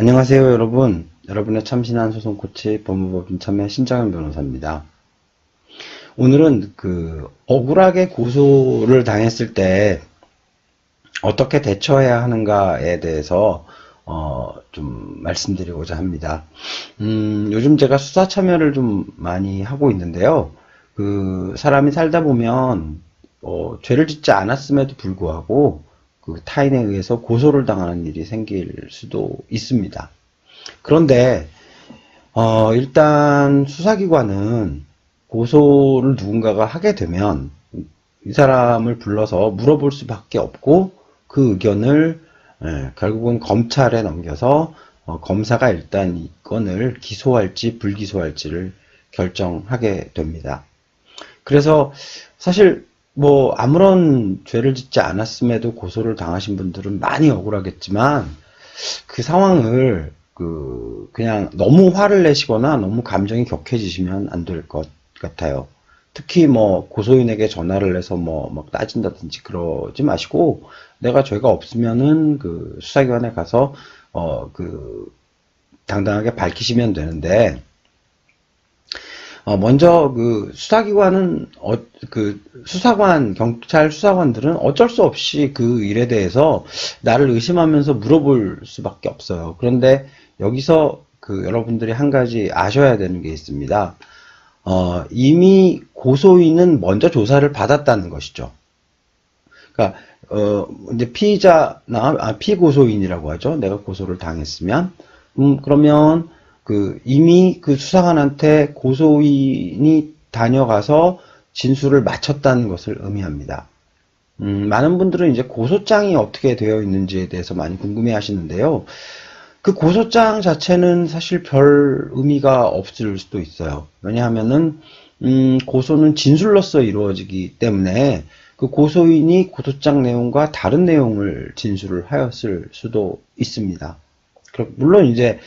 안녕하세요, 여러분. 여러분의 참신한 소송 코치 법무법인 참여 신장현 변호사입니다. 오늘은 억울하게 고소를 당했을 때 어떻게 대처해야 하는가에 대해서 좀 말씀드리고자 합니다. 요즘 제가 수사 참여를 좀 많이 하고 있는데요. 사람이 살다 보면 죄를 짓지 않았음에도 불구하고 타인에 의해서 고소를 당하는 일이 생길 수도 있습니다. 그런데 일단 수사기관은 고소를 누군가가 하게 되면 이 사람을 불러서 물어볼 수밖에 없고 그 의견을 결국은 검찰에 넘겨서 검사가 일단 이 건을 기소할지 불기소할지를 결정하게 됩니다. 그래서 사실 아무런 죄를 짓지 않았음에도 고소를 당하신 분들은 많이 억울하겠지만 그 상황을 그냥 너무 화를 내시거나 너무 감정이 격해지시면 안 될 것 같아요. 특히 고소인에게 전화를 해서 막 따진다든지 그러지 마시고 내가 죄가 없으면은 수사기관에 가서 당당하게 밝히시면 되는데 먼저 수사기관은 수사관, 경찰 수사관들은 어쩔 수 없이 그 일에 대해서 나를 의심하면서 물어볼 수밖에 없어요. 그런데 여기서 여러분들이 한 가지 아셔야 되는 게 있습니다. 이미 고소인은 먼저 조사를 받았다는 것이죠. 그러니까 이제 피고소인이라고 하죠. 내가 고소를 당했으면 그러면 이미 수사관한테 고소인이 다녀가서 진술을 마쳤다는 것을 의미합니다. 많은 분들은 이제 고소장이 어떻게 되어 있는지에 대해서 많이 궁금해 하시는데요. 그 고소장 자체는 사실 별 의미가 없을 수도 있어요. 왜냐하면은, 고소는 진술로서 이루어지기 때문에 그 고소인이 고소장 내용과 다른 내용을 진술을 하였을 수도 있습니다. 물론 이제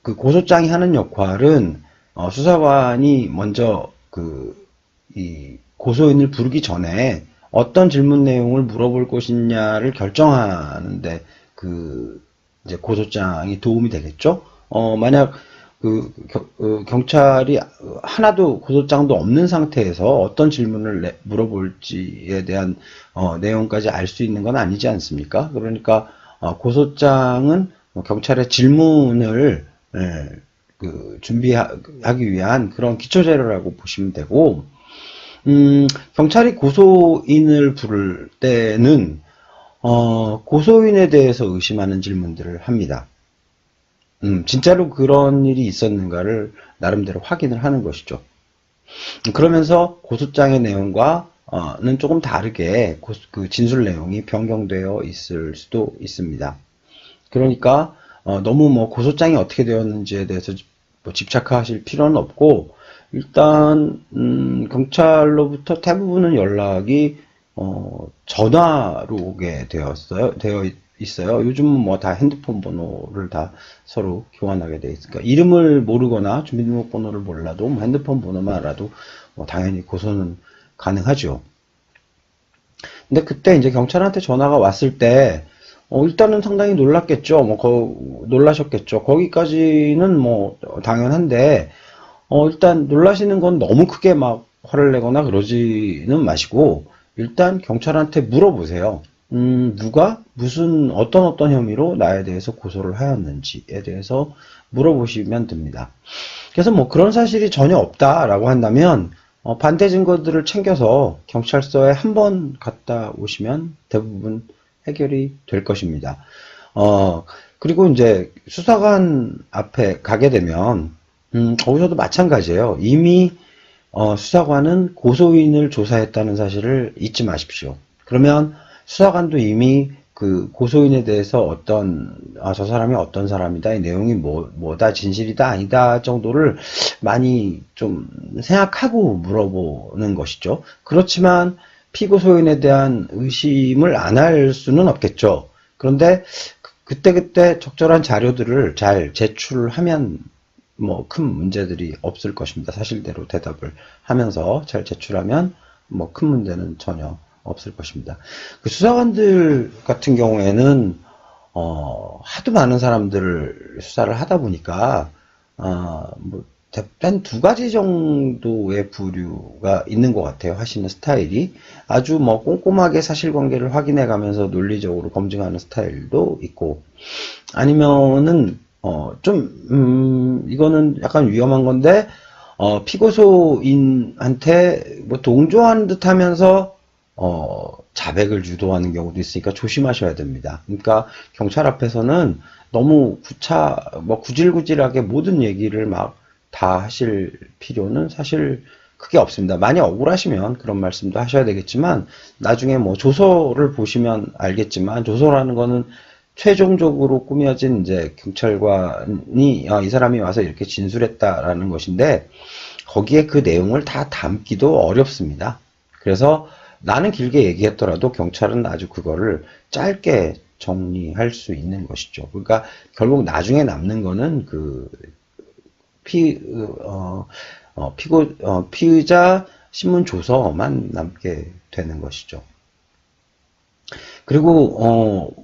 고소장이 하는 역할은 수사관이 먼저 이 고소인을 부르기 전에 어떤 질문 내용을 물어볼 것이냐를 결정하는데 이제 고소장이 도움이 되겠죠. 만약 경찰이 하나도 고소장도 없는 상태에서 어떤 질문을 물어볼지에 대한 내용까지 알 수 있는 건 아니지 않습니까? 그러니까 고소장은 경찰의 질문을 준비하기 위한 그런 기초자료라고 보시면 되고, 경찰이 고소인을 부를 때는, 고소인에 대해서 의심하는 질문들을 합니다. 진짜로 그런 일이 있었는가를 나름대로 확인을 하는 것이죠. 그러면서 고소장의 내용과는 조금 다르게 진술 내용이 변경되어 있을 수도 있습니다. 그러니까 너무 고소장이 어떻게 되었는지에 대해서 집착하실 필요는 없고 일단 경찰로부터 대부분은 연락이 전화로 오게 되어 있어요. 요즘은 다 핸드폰 번호를 다 서로 교환하게 되어 있으니까 이름을 모르거나 주민등록번호를 몰라도 핸드폰 번호만 알아도 당연히 고소는 가능하죠. 근데 그때 이제 경찰한테 전화가 왔을 때 일단은 상당히 놀랐겠죠. 놀라셨겠죠. 거기까지는 당연한데, 일단 놀라시는 건 너무 크게 막 화를 내거나 그러지는 마시고, 일단 경찰한테 물어보세요. 누가 어떤 혐의로 나에 대해서 고소를 하였는지에 대해서 물어보시면 됩니다. 그래서 그런 사실이 전혀 없다라고 한다면, 반대 증거들을 챙겨서 경찰서에 한번 갔다 오시면 대부분 해결이 될 것입니다. 그리고 이제 수사관 앞에 가게 되면, 거기서도 마찬가지예요. 이미, 수사관은 고소인을 조사했다는 사실을 잊지 마십시오. 그러면 수사관도 이미 고소인에 대해서 저 사람이 어떤 사람이다, 이 내용이 뭐다, 진실이다, 아니다 정도를 많이 좀 생각하고 물어보는 것이죠. 그렇지만, 피고소인에 대한 의심을 안 할 수는 없겠죠. 그런데 그때그때 적절한 자료들을 잘 제출하면 큰 문제들이 없을 것입니다. 사실대로 대답을 하면서 잘 제출하면 큰 문제는 전혀 없을 것입니다. 수사관들 같은 경우에는 하도 많은 사람들을 수사를 하다 보니까, 뭐, 한 두 가지 정도의 부류가 있는 것 같아요. 하시는 스타일이. 아주 뭐 꼼꼼하게 사실관계를 확인해 가면서 논리적으로 검증하는 스타일도 있고, 아니면은, 이거는 약간 위험한 건데, 피고소인한테 뭐 동조하는 듯 하면서, 자백을 유도하는 경우도 있으니까 조심하셔야 됩니다. 그러니까 경찰 앞에서는 너무 구질구질하게 모든 얘기를 막 다 하실 필요는 사실 크게 없습니다. 많이 억울하시면 그런 말씀도 하셔야 되겠지만, 나중에 뭐 조서를 보시면 알겠지만, 조서라는 거는 최종적으로 꾸며진 이제 경찰관이 이 사람이 와서 이렇게 진술했다라는 것인데, 거기에 그 내용을 다 담기도 어렵습니다. 그래서 나는 길게 얘기했더라도 경찰은 아주 그거를 짧게 정리할 수 있는 것이죠. 그러니까 결국 나중에 남는 거는 피의자 신문 조서만 남게 되는 것이죠. 그리고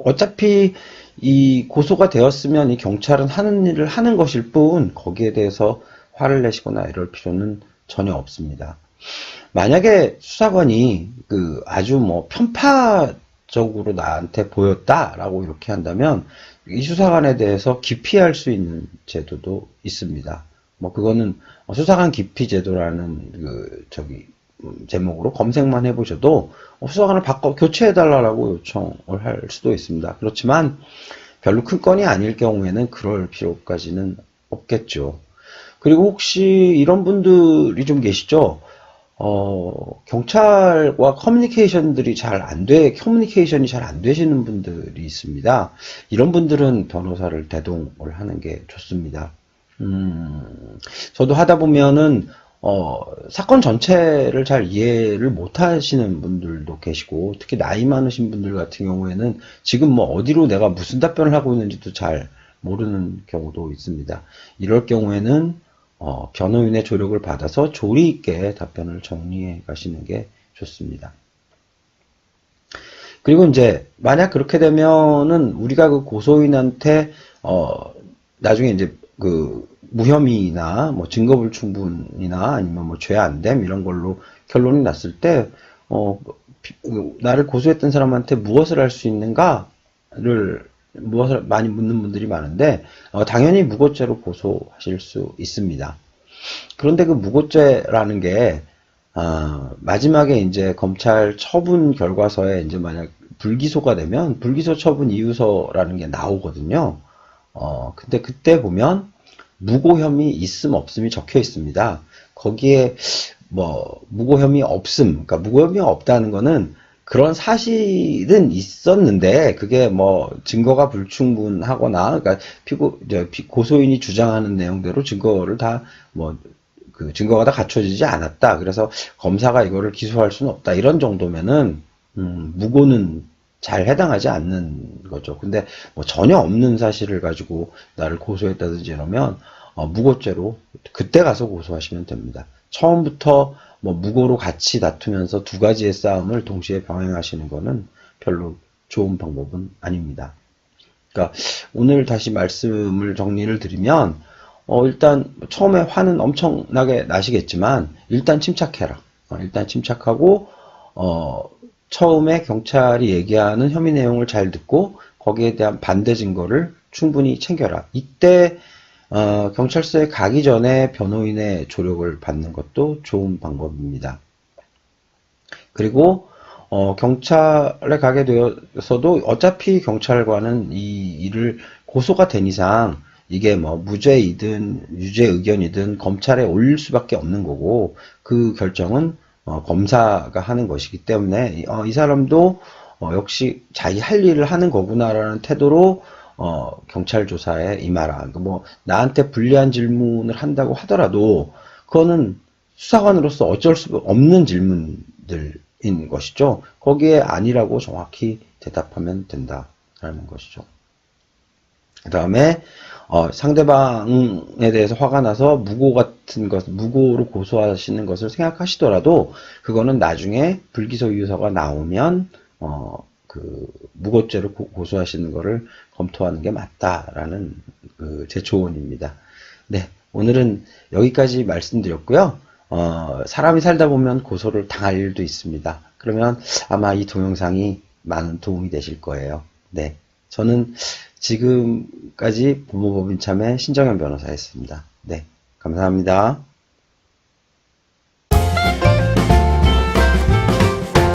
어차피 이 고소가 되었으면 이 경찰은 하는 일을 하는 것일 뿐, 거기에 대해서 화를 내시거나 이럴 필요는 전혀 없습니다. 만약에 수사관이 아주 편파적으로 나한테 보였다라고 이렇게 한다면, 이 수사관에 대해서 기피할 수 있는 제도도 있습니다. 그거는 수사관 기피 제도라는 제목으로 검색만 해보셔도 수사관을 교체해달라고 요청을 할 수도 있습니다. 그렇지만 별로 큰 건이 아닐 경우에는 그럴 필요까지는 없겠죠. 그리고 혹시 이런 분들이 좀 계시죠? 경찰과 커뮤니케이션이 잘 안 되시는 분들이 있습니다. 이런 분들은 변호사를 대동을 하는 게 좋습니다. 저도 하다 보면은, 사건 전체를 잘 이해를 못 하시는 분들도 계시고, 특히 나이 많으신 분들 같은 경우에는 지금 어디로 내가 무슨 답변을 하고 있는지도 잘 모르는 경우도 있습니다. 이럴 경우에는 변호인의 조력을 받아서 조리 있게 답변을 정리해 가시는 게 좋습니다. 그리고 이제 만약 그렇게 되면은 우리가 고소인한테 나중에 이제 무혐의나 증거불충분이나 아니면 죄 안됨 이런 걸로 결론이 났을 때 나를 고소했던 사람한테 무엇을 할 수 있는가를 많이 묻는 분들이 많은데, 당연히 무고죄로 고소하실 수 있습니다. 그런데 그 무고죄라는 게, 마지막에 이제 검찰 처분 결과서에 이제 만약 불기소가 되면 불기소 처분 이유서라는 게 나오거든요. 근데 그때 보면 무고 혐의 있음 없음이 적혀 있습니다. 거기에 무고 혐의 없음, 그러니까 무고 혐의가 없다는 거는 그런 사실은 있었는데 그게 증거가 불충분하거나, 그러니까 고소인이 주장하는 내용대로 증거를 다 증거가 다 갖춰지지 않았다. 그래서 검사가 이거를 기소할 수는 없다. 이런 정도면은 무고는 잘 해당하지 않는 거죠. 근데 전혀 없는 사실을 가지고 나를 고소했다든지 이러면 무고죄로 그때 가서 고소하시면 됩니다. 처음부터 무고로 같이 다투면서 두 가지의 싸움을 동시에 병행하시는 거는 별로 좋은 방법은 아닙니다. 그러니까 오늘 다시 말씀을 정리를 드리면, 일단 처음에 화는 엄청나게 나시겠지만 일단 침착해라. 일단 침착하고 처음에 경찰이 얘기하는 혐의 내용을 잘 듣고 거기에 대한 반대 증거를 충분히 챙겨라. 이때 경찰서에 가기 전에 변호인의 조력을 받는 것도 좋은 방법입니다. 그리고 경찰에 가게 되어서도 어차피 경찰관은 이 일을 고소가 된 이상 이게 무죄이든 유죄 의견이든 검찰에 올릴 수밖에 없는 거고, 그 결정은 검사가 하는 것이기 때문에 이 사람도 역시 자기 할 일을 하는 거구나라는 태도로 경찰 조사에 임하라. 나한테 불리한 질문을 한다고 하더라도 그거는 수사관으로서 어쩔 수 없는 질문들인 것이죠. 거기에 아니라고 정확히 대답하면 된다라는 것이죠. 그 다음에 상대방에 대해서 화가 나서 무고로 고소하시는 것을 생각하시더라도 그거는 나중에 불기소 이유서가 나오면 무고죄로 고소하시는 거를 검토하는 게 맞다라는 제 조언입니다. 네, 오늘은 여기까지 말씀드렸고요. 사람이 살다 보면 고소를 당할 일도 있습니다. 그러면 아마 이 동영상이 많은 도움이 되실 거예요. 네, 저는 지금까지 법무법인 참여 신정현 변호사였습니다. 네, 감사합니다.